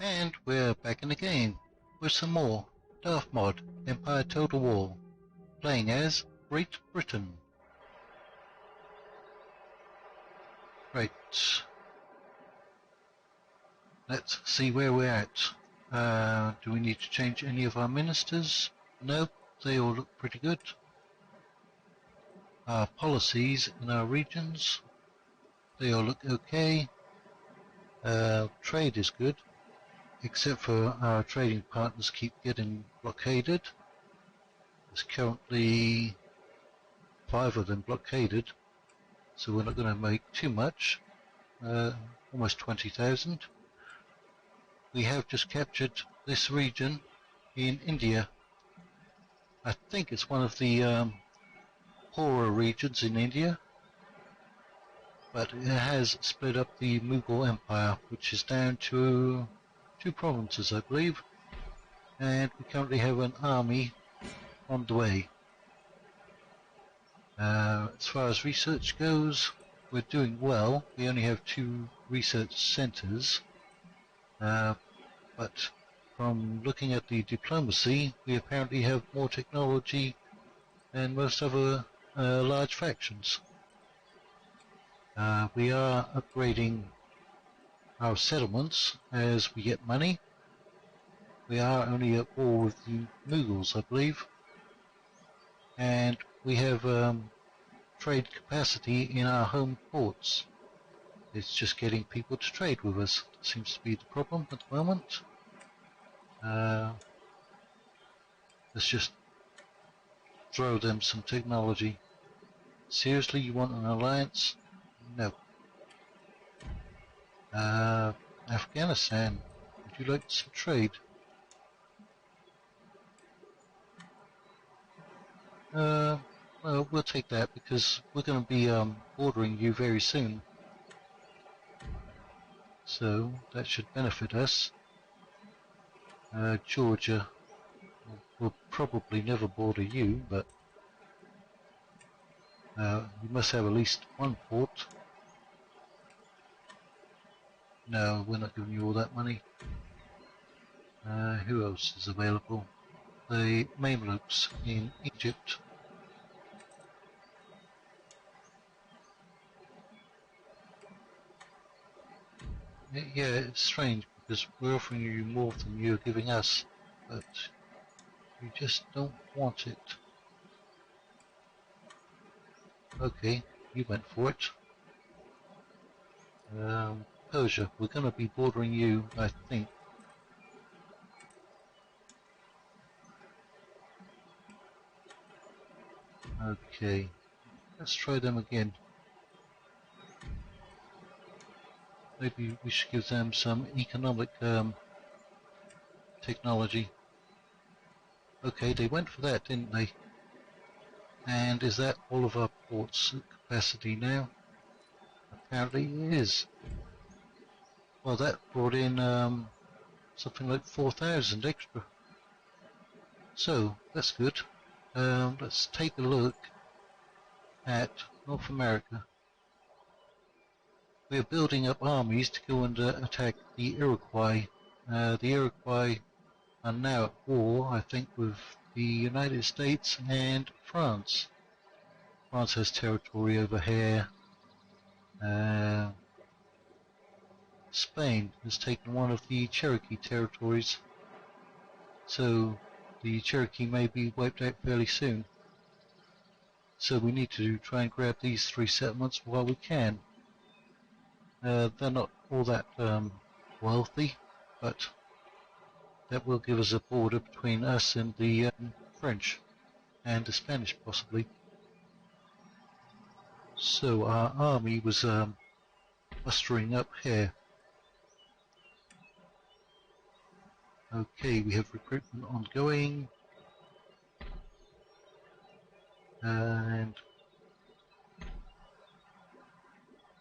And we're back in the game with some more Darthmod Empire Total War, playing as Great Britain. Right, let's see where we're at. Do we need to change any of our ministers? Nope, they all look pretty good. Our policies in our regions, they all look okay. Trade is good, except for our trading partners keep getting blockaded. There's currently 5 of them blockaded, so we're not going to make too much, almost 20,000. We have just captured this region in India. I think it's one of the poorer regions in India, but it has split up the Mughal Empire, which is down to 2 provinces, I believe, and we currently have an army on the way. As far as research goes, we're doing well. We only have 2 research centers, but from looking at the diplomacy, we apparently have more technology than most other large factions. We are upgrading our settlements as we get money. We are only at war with the Mughals, I believe, and we have trade capacity in our home ports. It's just getting people to trade with us. That seems to be the problem at the moment. Let's just throw them some technology. Seriously, you want an alliance? No. Afghanistan, would you like some trade? Well, we'll take that because we're going to be bordering you very soon. So that should benefit us. Georgia will probably never border you, but you must have at least 1 port. No, we're not giving you all that money. Who else is available? The Mamluks in Egypt. Yeah, it's strange because we're offering you more than you're giving us, but you just don't want it. Okay, you went for it. Persia, we're going to be bordering you, I think. Okay, let's try them again. Maybe we should give them some economic technology. Okay, they went for that, didn't they? And is that all of our ports capacity now? Apparently it is. Well, that brought in something like 4,000 extra. So, that's good. Let's take a look at North America. We're building up armies to go and attack the Iroquois. The Iroquois are now at war, I think, with the United States and France. France has territory over here. Spain has taken one of the Cherokee territories, so the Cherokee may be wiped out fairly soon. So we need to try and grab these 3 settlements while we can. They're not all that wealthy, but that will give us a border between us and the French and the Spanish possibly. So our army was mustering up here. Okay, we have recruitment ongoing, and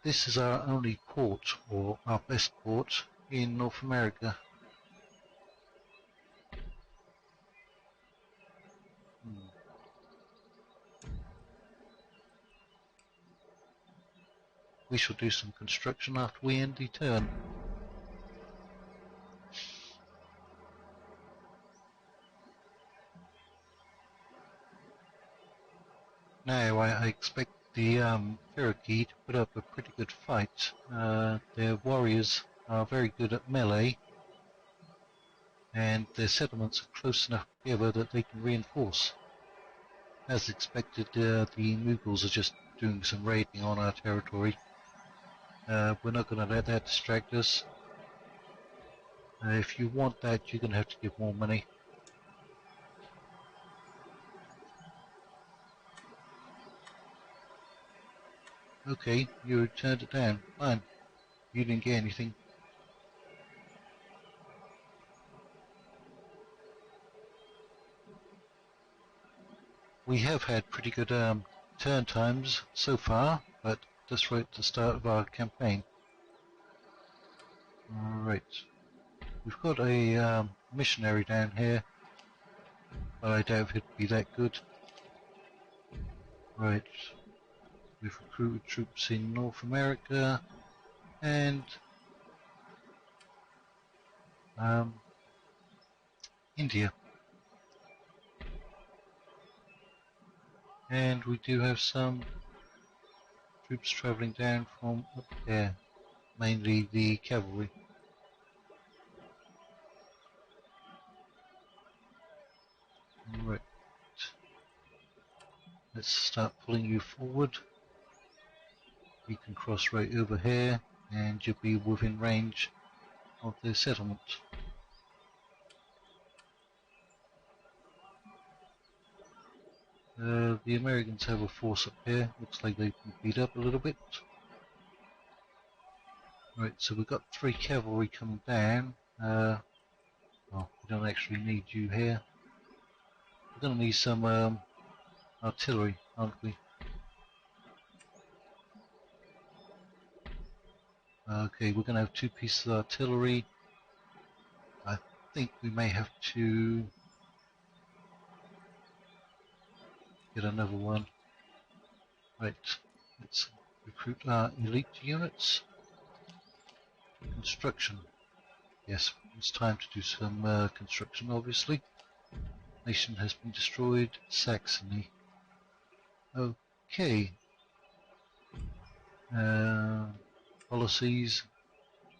this is our only port, or our best port, in North America. We shall do some construction after we end the turn. Now I expect the Cherokee to put up a pretty good fight. Their warriors are very good at melee, and their settlements are close enough together that they can reinforce. As expected, the Mughals are just doing some raiding on our territory. We're not going to let that distract us. If you want that, you're going to have to give more money. Okay, you turned it down. Fine. You didn't get anything. We have had pretty good turn times so far, but that's right at the start of our campaign. Alright. We've got a missionary down here, but I doubt it'd be that good. Right. We've recruited troops in North America and India. And we do have some troops travelling down from up there, mainly the cavalry. Alright. Let's start pulling you forward. You can cross right over here and you'll be within range of the settlement. The Americans have a force up here. Looks like they've been beat up a little bit. Right, so we've got 3 cavalry coming down. Well, we don't actually need you here. We're going to need some artillery, aren't we? Okay, we're going to have 2 pieces of artillery. I think we may have to get another one. Right, let's recruit our elite units. Construction. Yes, it's time to do some construction, obviously. Nation has been destroyed. Saxony. Okay. Policies.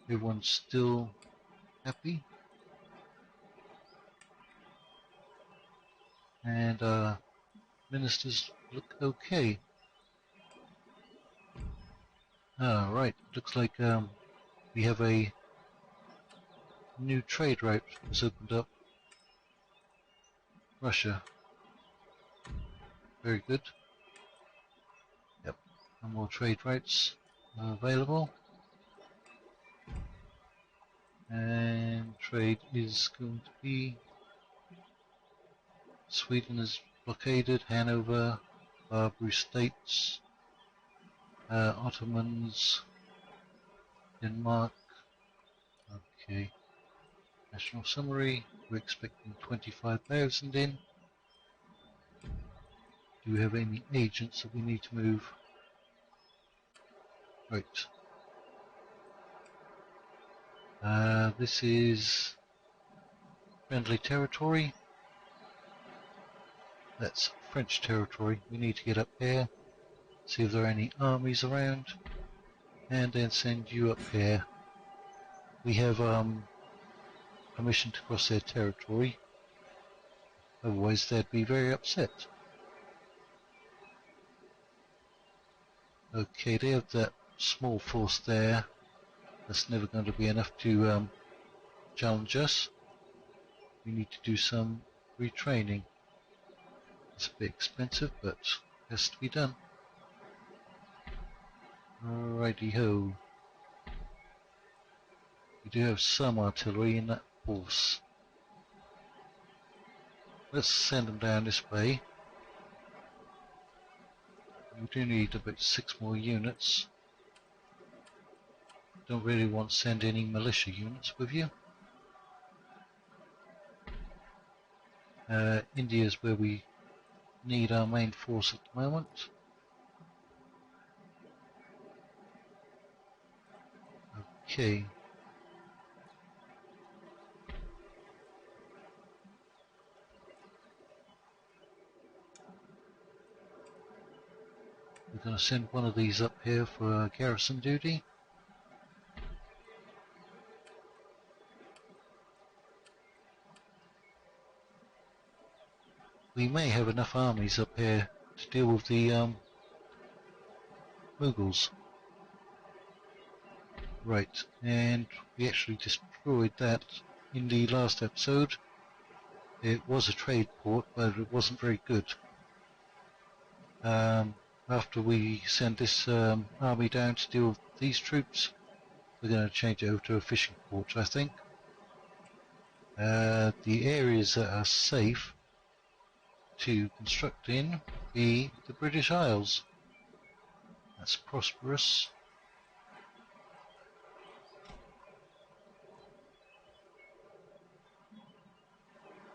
Everyone's still happy. And ministers look okay. Right. Looks like we have a new trade route has opened up. Russia. Very good. Yep. No more trade routes available. And trade is going to be Sweden is blockaded, Hanover, Barbary States, Ottomans, Denmark. Okay. National summary, we're expecting 25,000 in. Do we have any agents that we need to move? Right. This is friendly territory. That's French territory. We need to get up here, see if there are any armies around, and then send you up here. We have permission to cross their territory, otherwise they'd be very upset. Okay, they have that small force there. That's never going to be enough to challenge us. We need to do some retraining. It's a bit expensive, but has to be done. Alrighty ho. We do have some artillery in that force. Let's send them down this way. We do need about 6 more units. Don't really want to send any militia units with you. India is where we need our main force at the moment. Okay. going to send one of these up here for garrison duty. We may have enough armies up here to deal with the Mughals. Right, and we actually destroyed that in the last episode. It was a trade port, but it wasn't very good. After we send this army down to deal with these troops, we're going to change it over to a fishing port, I think. The areas that are safe to construct in be the British Isles. That's prosperous.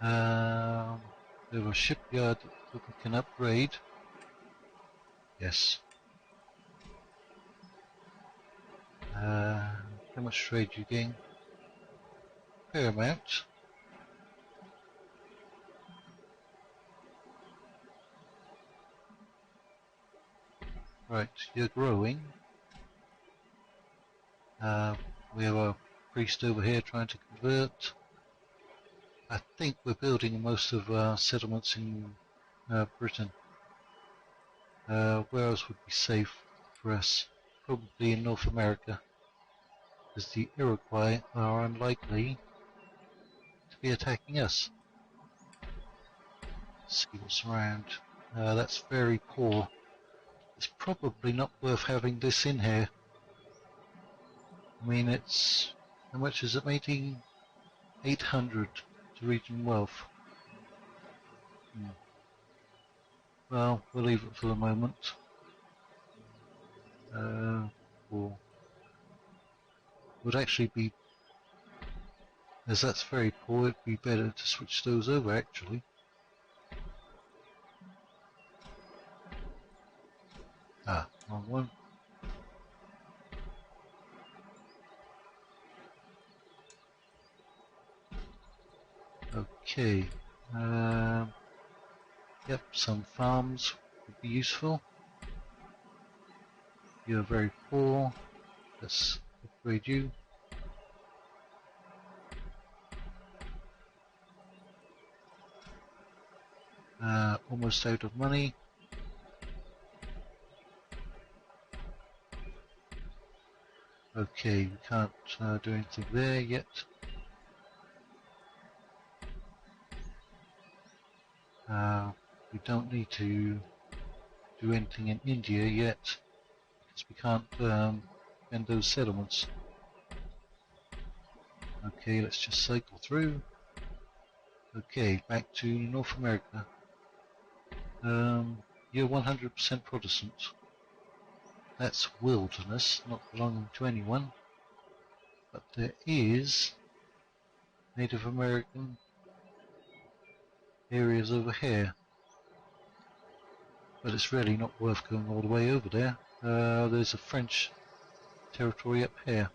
We have a shipyard that we can upgrade. Yes. How much trade you gain? Fair amount. Right, you're growing. We have a priest over here trying to convert. I think we're building most of our settlements in Britain. Where else would be safe for us? Probably in North America, because the Iroquois are unlikely to be attacking us. Let's see what's around. That's very poor. It's probably not worth having this in here. I mean, it's... how much is it making? 800 to region wealth. Well, we'll leave it for the moment. Would actually be, as that's very poor, it'd be better to switch those over actually. Wrong one. Okay. Yep, some farms would be useful. You're very poor. Let's upgrade you. Almost out of money. Okay, we can't do anything there yet. We don't need to do anything in India yet, because we can't end those settlements. Okay, let's just cycle through. Okay, back to North America. You're 100% Protestant. That's wilderness, not belonging to anyone. But there is Native American areas over here. But it's really not worth going all the way over there. There's a French territory up here.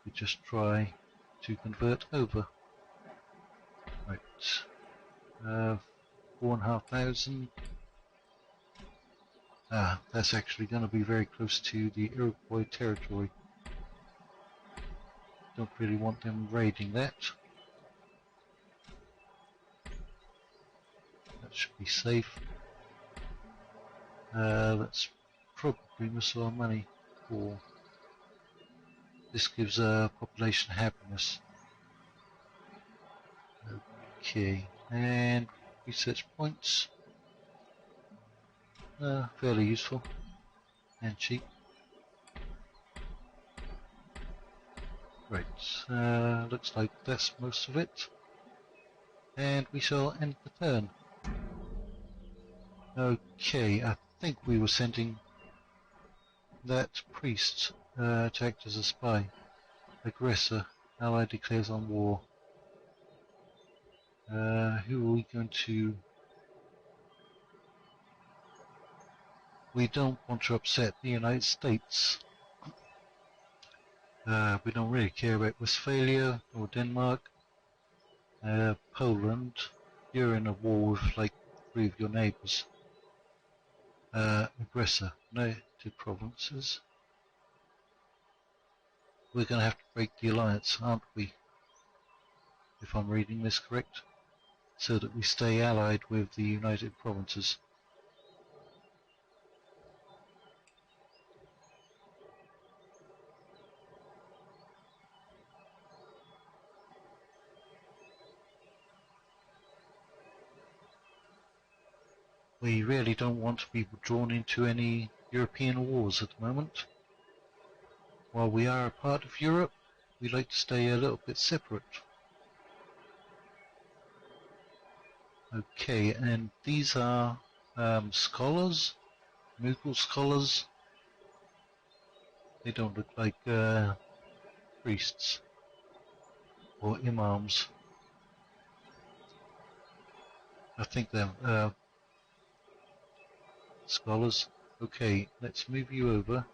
We just try to convert over. Right. 4,500. That's actually going to be very close to the Iroquois territory. Don't really want them raiding that. That should be safe. That's probably most of our money. For this gives population happiness. Okay, and research points. Fairly useful and cheap. Right, looks like that's most of it. And we shall end the turn. Okay, I think we were sending that priest to act as a spy. Aggressor. Ally declares on war. Who are we going to... We don't want to upset the United States. We don't really care about Westphalia or Denmark. Poland. You're in a war with like 3 of your neighbours. aggressor, native provinces. We're going to have to break the alliance, aren't we? If I'm reading this correct, so that we stay allied with the United Provinces. We really don't want to be drawn into any European wars at the moment. While we are a part of Europe, we like to stay a little bit separate. Okay, and these are scholars, Mughal scholars. They don't look like priests or imams. I think they're scholars. Okay, let's move you over.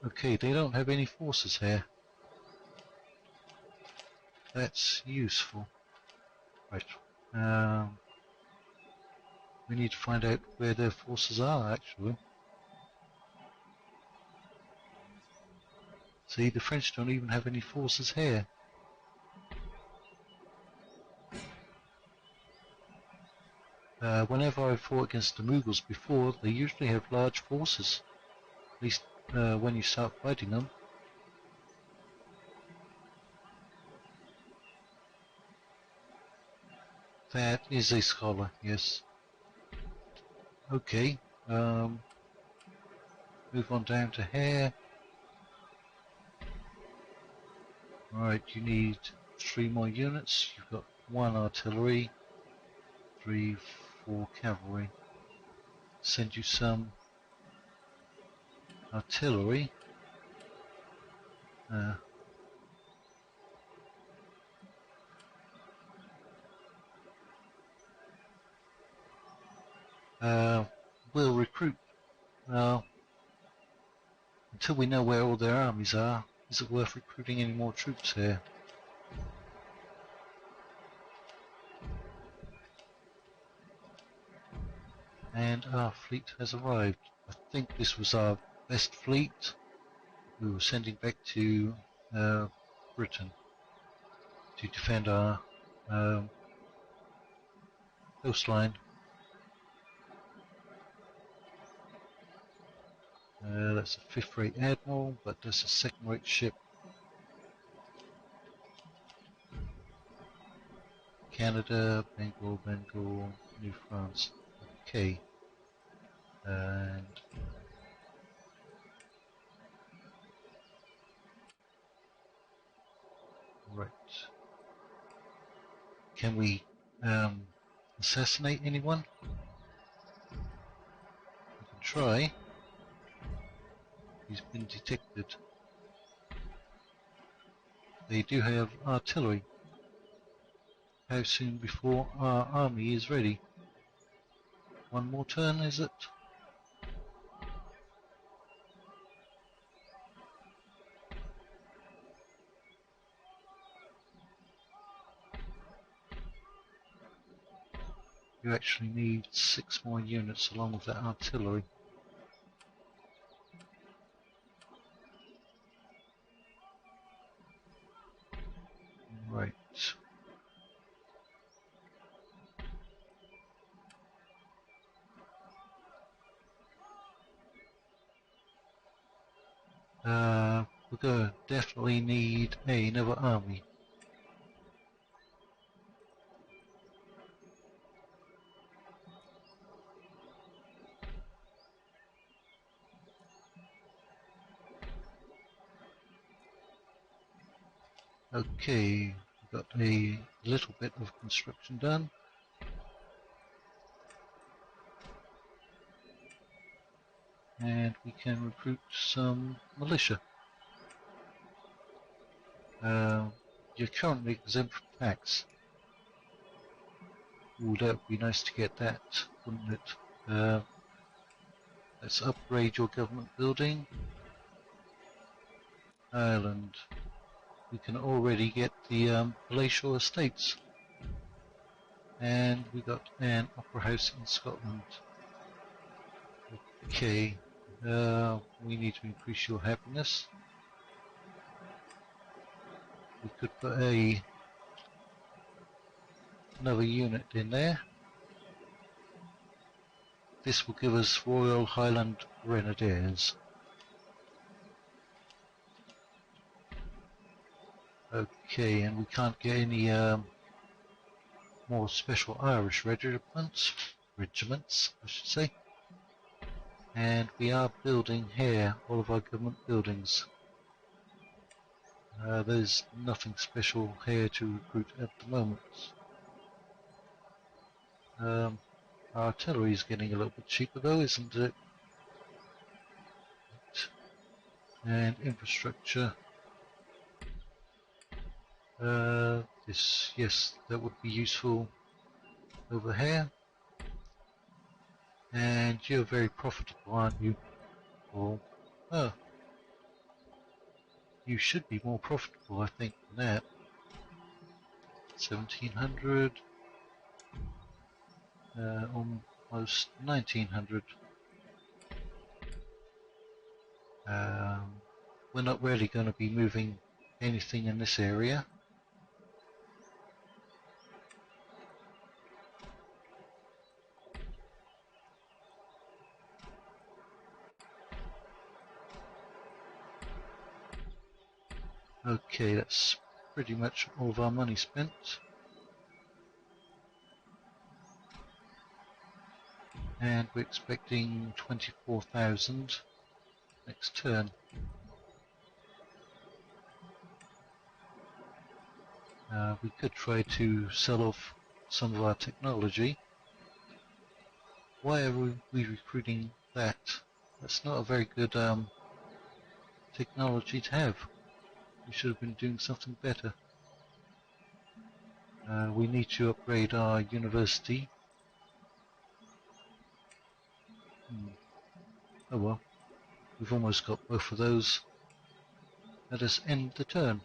Okay, they don't have any forces here. That's useful. Right. We need to find out where their forces are, actually. See, the French don't even have any forces here. Whenever I've fought against the Mughals before, they usually have large forces. At least when you start fighting them. That is a scholar, yes. Okay, move on down to here. Alright, you need 3 more units. You've got 1 artillery, 3, 4 cavalry. Send you some artillery. We'll recruit. Until we know where all their armies are, is it worth recruiting any more troops here? And our fleet has arrived. I think this was our best fleet. We were sending back to Britain to defend our coastline. That's a 5th-rate admiral, but that's a 2nd-rate ship. Canada, Bengal, New France. Okay. And right. Can we assassinate anyone? We can try. He's been detected. They do have artillery. How soon before our army is ready? 1 more turn, is it? You actually need 6 more units along with that artillery. Right. We're going to definitely need another army. Okay, we've got a little bit of construction done. And we can recruit some militia. You're currently exempt from tax. Ooh, that would be nice to get that, wouldn't it? Let's upgrade your government building. Ireland. We can already get the palatial estates. And we got an opera house in Scotland. Okay, we need to increase your happiness. We could put another unit in there. This will give us Royal Highland Grenadiers. Okay, and we can't get any more special Irish regiments, I should say. And we are building here all of our government buildings. There's nothing special here to recruit at the moment. Our artillery is getting a little bit cheaper though, isn't it? And infrastructure. Yes, that would be useful over here. And you're very profitable, aren't you? Or, oh, you should be more profitable, I think, than that. 1700, almost 1900. We're not really going to be moving anything in this area. Okay, that's pretty much all of our money spent. And we're expecting 24,000 next turn. We could try to sell off some of our technology. Why are we recruiting that? That's not a very good technology to have. We should have been doing something better. We need to upgrade our university. Oh well, we've almost got both of those. Let us end the turn.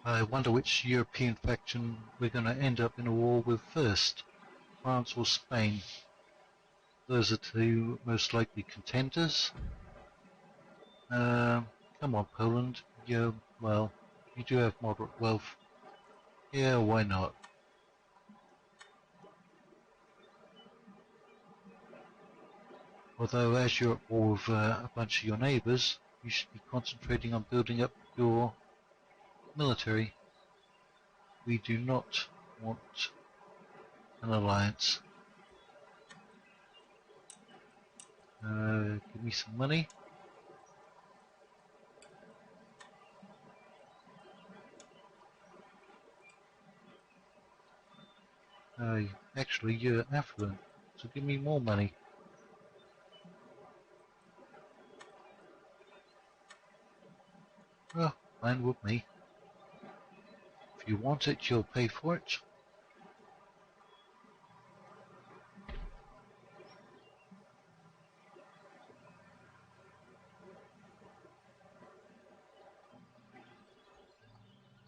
I wonder which European faction we're going to end up in a war with first, France or Spain. Those are two most likely contenders. Come on, Poland. Well, you do have moderate wealth. Yeah, why not? Although as you're at war with a bunch of your neighbours, you should be concentrating on building up your military. We do not want an alliance. Give me some money. Actually, you're affluent, so give me more money. Well, fine with me. If you want it, you'll pay for it.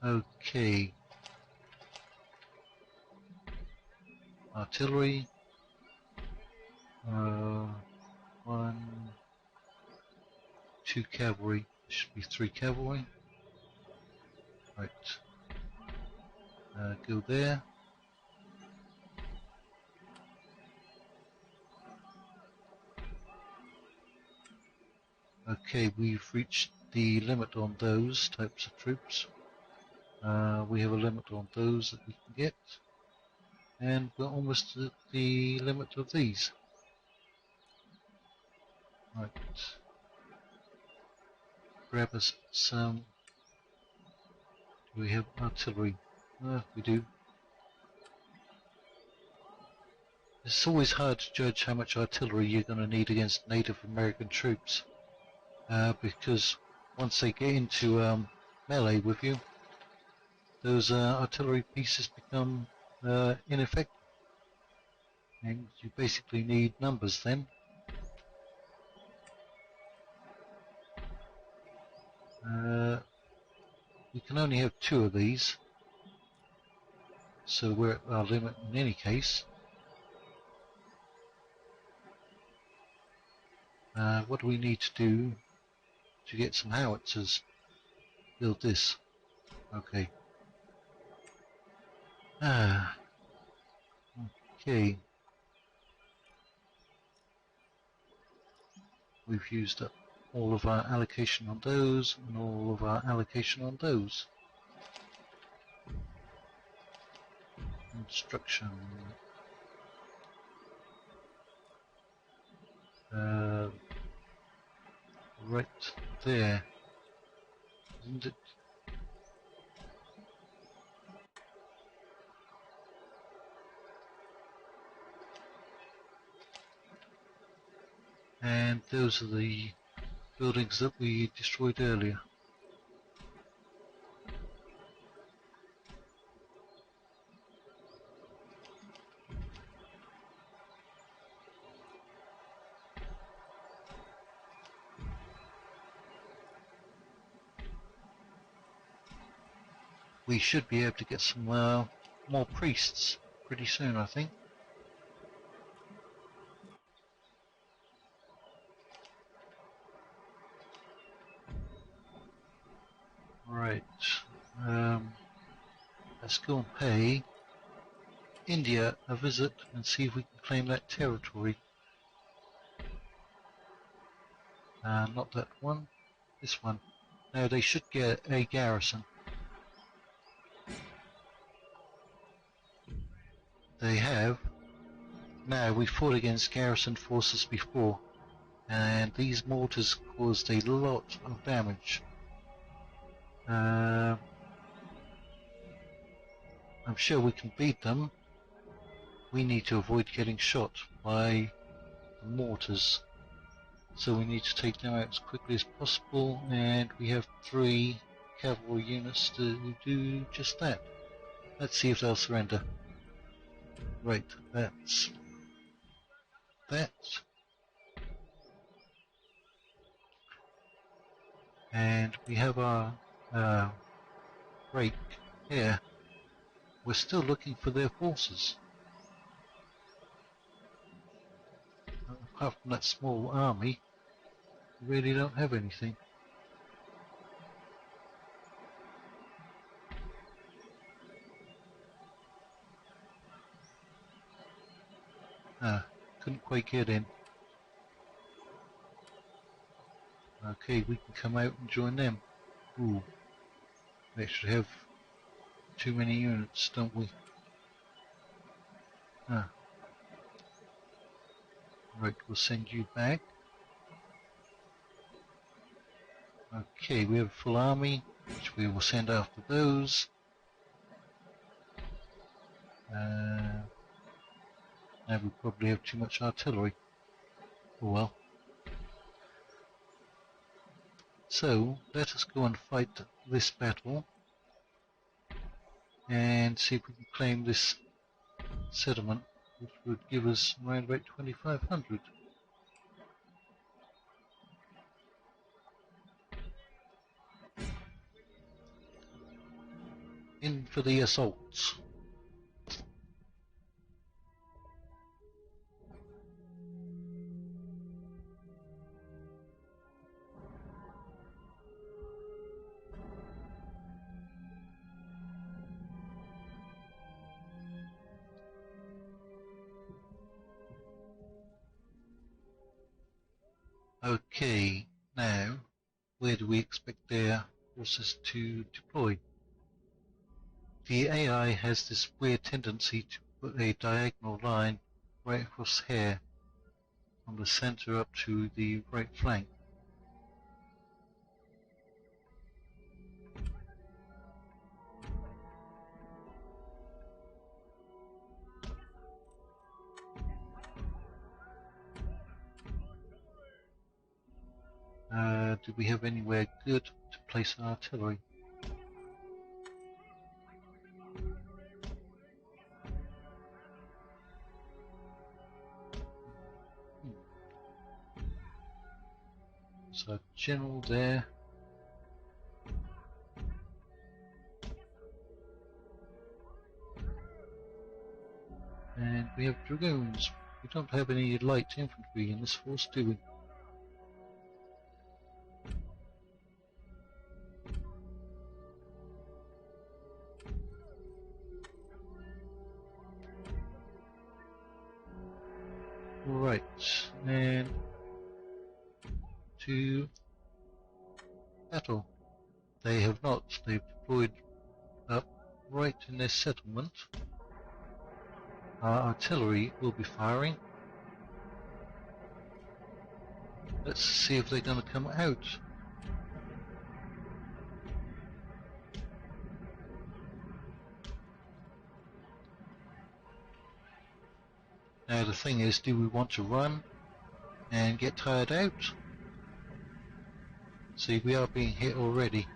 Okay. Artillery. 1, 2 cavalry. Should be 3 cavalry. Right. Go there. Okay, we've reached the limit on those types of troops. We have a limit on those that we can get. And we're almost at the limit of these. Right. Grab us some. Do we have artillery? We do. It's always hard to judge how much artillery you're going to need against Native American troops. Because once they get into melee with you, those artillery pieces become ineffective. And you basically need numbers then. We can only have 2 of these, so we're at our limit in any case. What do we need to do to get some howitzers? Build this. Okay. Okay. We've used up all of our allocation on those and all of our allocation on those. Construction. Right there. Isn't it? And those are the buildings that we destroyed earlier. We should be able to get some more priests pretty soon, I think. Right. Let's go and pay India a visit and see if we can claim that territory. Not that one, this one. Now they should get a garrison. They have. Now, we fought against garrison forces before, and these mortars caused a lot of damage. I'm sure we can beat them. We need to avoid getting shot by the mortars, so we need to take them out as quickly as possible, and we have 3 cavalry units to do just that. Let's see if they'll surrender. Right, that's that. And we have our break here. We're still looking for their forces. Apart from that small army, we really don't have anything. Couldn't quite get in. Okay, we can come out and join them. Ooh, we actually have too many units, don't we? Right, we'll send you back. Okay, we have a full army, which we will send after those. Now we probably have too much artillery. Oh well. So, let us go and fight this battle and see if we can claim this settlement, which would give us around about 2,500. In for the assaults. Okay, now, where do we expect their forces to deploy? The AI has this weird tendency to put a diagonal line right across here, from the center up to the right flank. Do we have anywhere good to place artillery? So general there. And we have dragoons. We don't have any light infantry in this force, do we? Right, and to battle. They have not. They've deployed up right in their settlement. Our artillery will be firing. Let's see if they're going to come out. Now the thing is, do we want to run and get tired out? See, we are being hit already.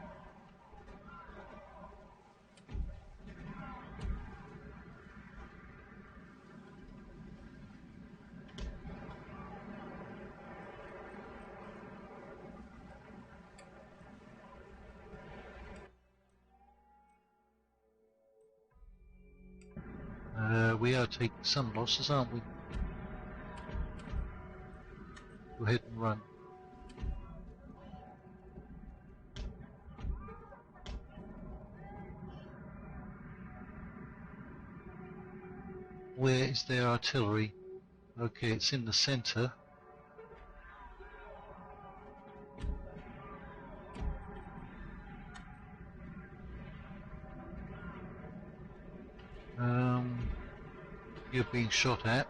We are taking some losses, aren't we? Go ahead and run. Where is their artillery? Okay, it's in the center. You're being shot at.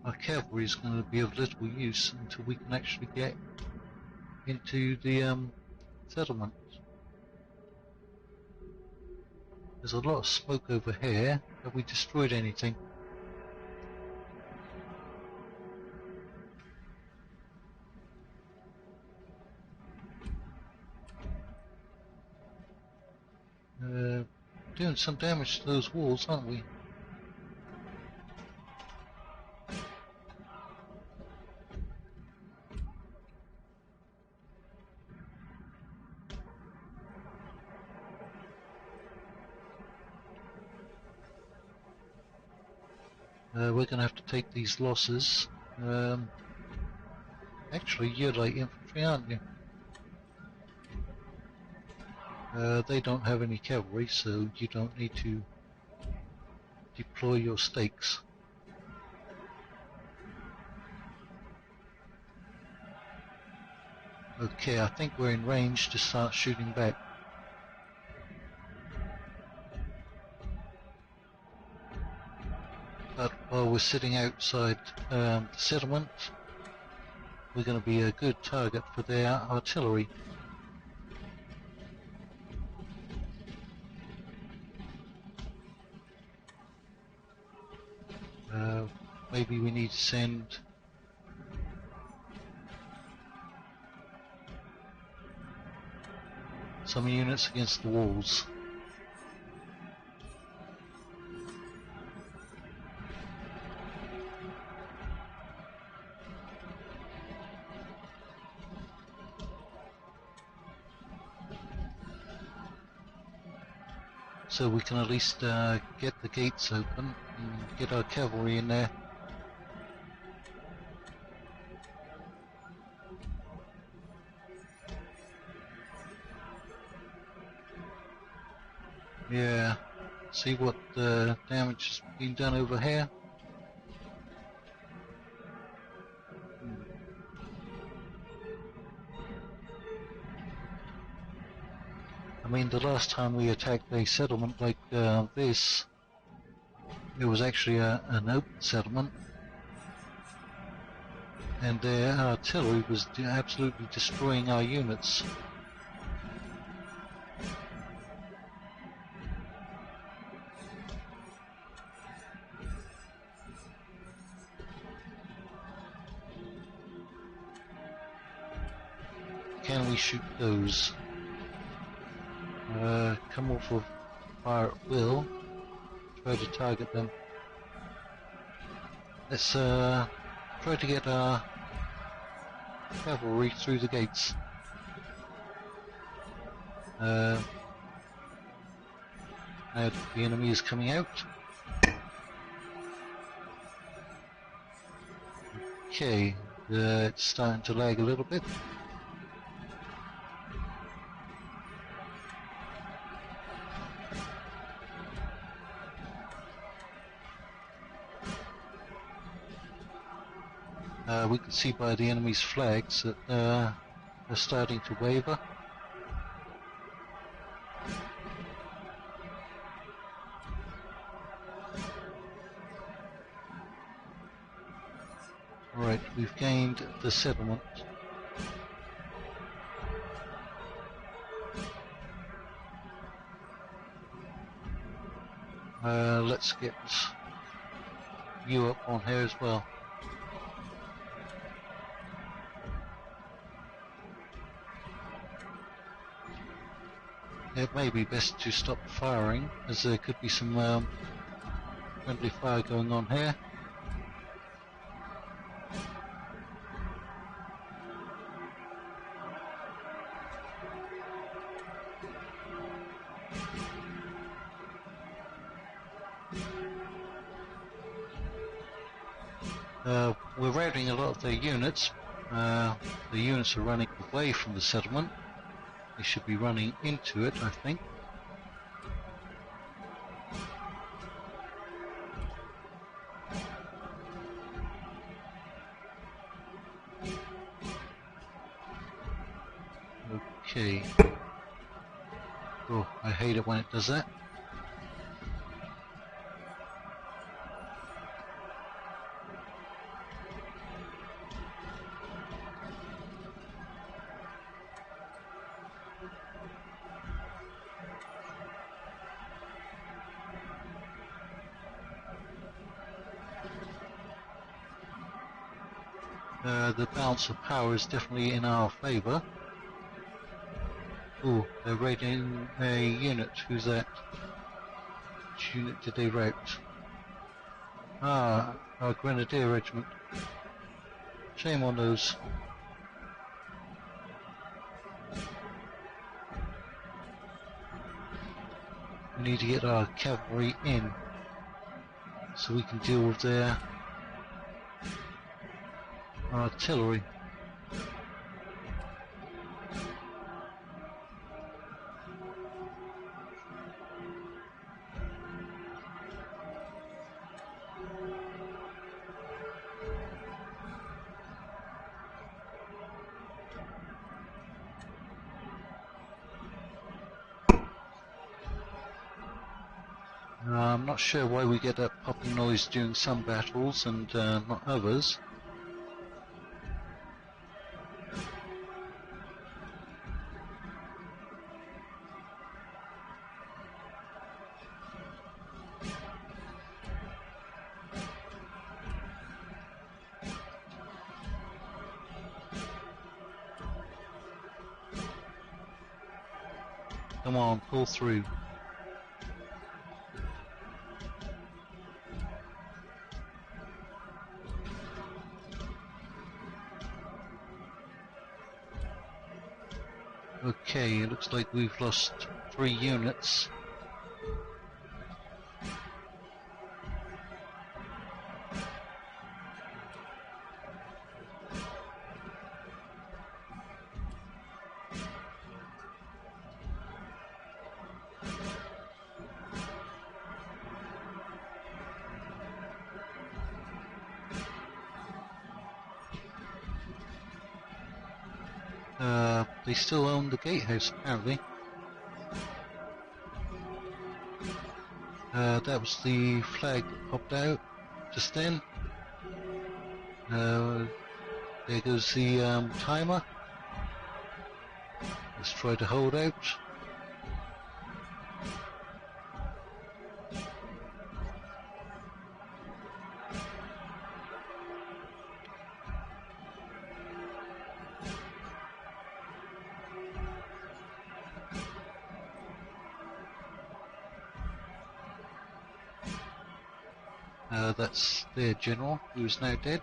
Our cavalry is going to be of little use until we can actually get into the settlement. There's a lot of smoke over here. Have we destroyed anything? Doing some damage to those walls, aren't we? We're going to have to take these losses. Actually, you're light infantry, aren't you? They don't have any cavalry, so you don't need to deploy your stakes. Okay, I think we're in range to start shooting back. But while we're sitting outside the settlement, we're going to be a good target for their artillery. Maybe we need to send some units against the walls. So we can at least get the gates open and get our cavalry in there. Yeah, see what damage has been done over here. I mean, the last time we attacked a settlement like this, it was actually an open settlement, and their artillery was absolutely destroying our units. Can we shoot those? Come off of fire at will. Try to target them. Let's try to get our cavalry through the gates. Now the enemy is coming out. Okay, it's starting to lag a little bit. We can see by the enemy's flags that they're starting to waver. Right, we've gained the settlement. Let's get you up on here as well. It may be best to stop firing, as there could be some friendly fire going on here. We're routing a lot of their units. The units are running away from the settlement. They should be running into it, I think. Okay. Oh, I hate it when it does that. The balance of power is definitely in our favour. Oh, they're raiding a unit. Who's that? Which unit did they rout? Ah, our Grenadier Regiment. Shame on those. We need to get our cavalry in so we can deal with their artillery. I'm not sure why we get that popping noise during some battles and not others. Come on, pull through. Okay, it looks like we've lost 3 units. They still own the gatehouse, apparently. That was the flag that popped out just then. There goes the timer. Let's try to hold out. That's their general, who is now dead.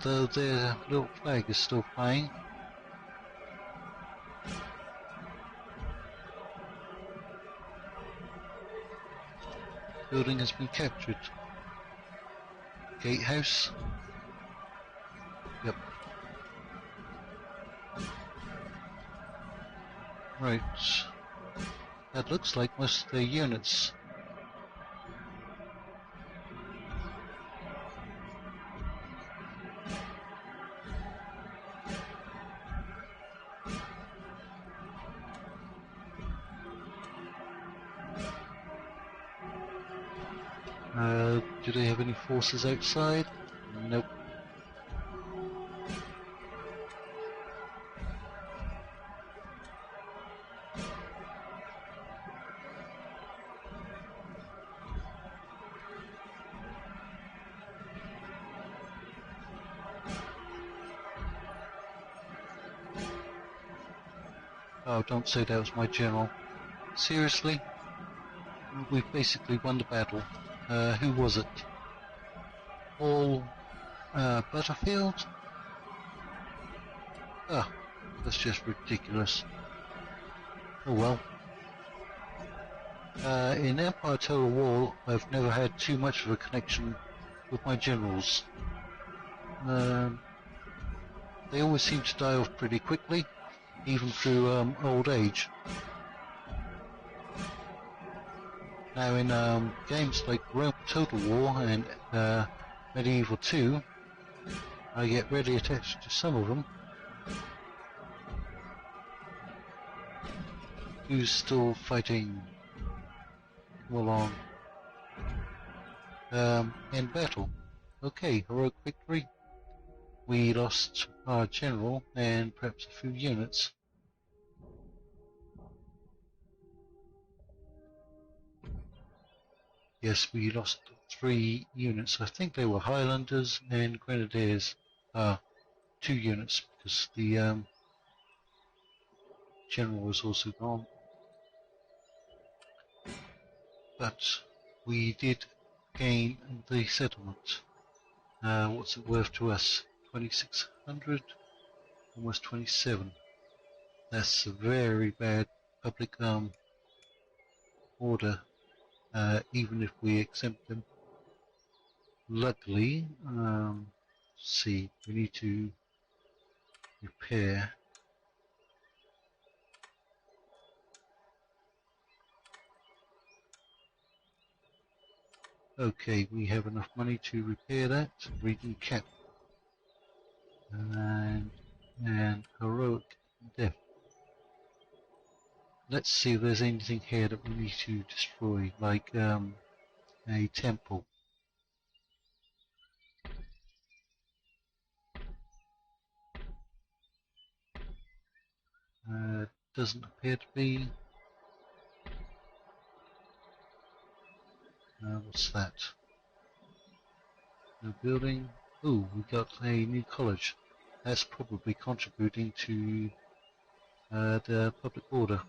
although their little flag is still flying. Building has been captured. Gatehouse. Yep. Right. That looks like most of their units. Do they have any forces outside? Nope. Oh, don't say that was my general. Seriously? We've basically won the battle. Who was it? All Butterfield? Oh, that's just ridiculous. Oh well. In Empire Total War, I've never had too much of a connection with my generals. They always seem to die off pretty quickly, even through old age. Now in games like Rome Total War and Medieval 2, I get really attached to some of them. Who's still fighting? Come along. In battle. Okay, heroic victory. We lost our general and perhaps a few units. Yes, we lost 3 units. I think they were Highlanders and Grenadiers. 2 units because the general was also gone. But we did gain the settlement. What's it worth to us? 2,600? Almost 27. That's a very bad public order, even if we exempt them. Luckily, see, we need to repair. Okay, we have enough money to repair that. Region cap. And heroic death. Let's see if there's anything here that we need to destroy, like a temple. Doesn't appear to be. What's that? No building. Oh, we got a new college. That's probably contributing to the public order.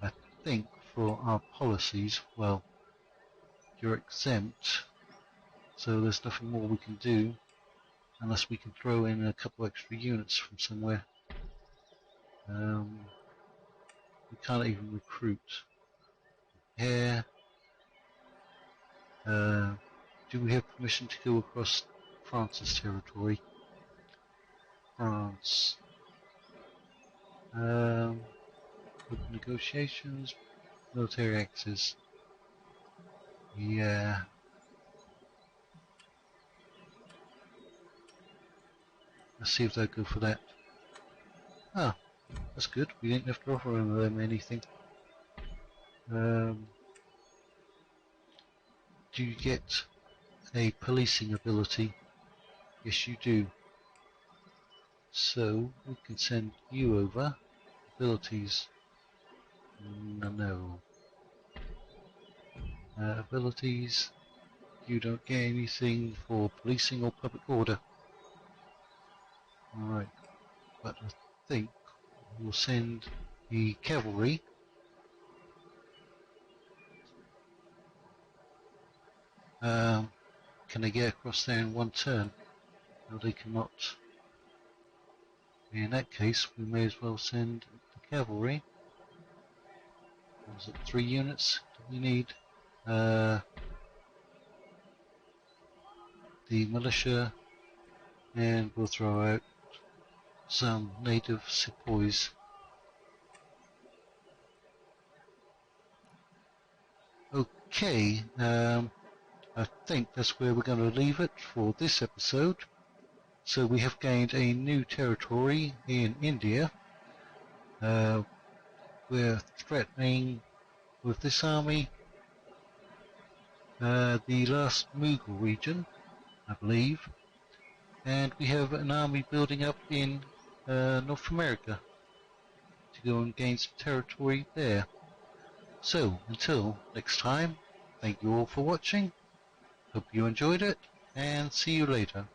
I think for our policies, well, you're exempt, so there's nothing more we can do unless we can throw in a couple extra units from somewhere. We can't even recruit. Here. Do we have permission to go across France's territory? France. Open negotiations, military access. Yeah. Let's see if they'll go for that. Oh, that's good. We didn't have to offer them anything. Do you get a policing ability? Yes, you do. So we can send you over. Abilities. No. Abilities. You don't get anything for policing or public order. Alright. But I think we'll send the cavalry. Can they get across there in one turn? No, they cannot. In that case, we may as well send the cavalry. Was it 3 units that we need? The militia, and we'll throw out some native sepoys. Okay, I think that's where we're going to leave it for this episode. So we have gained a new territory in India. We're threatening with this army the last Mughal region, I believe, and we have an army building up in North America to go and gain some territory there. So until next time, thank you all for watching, hope you enjoyed it, and see you later.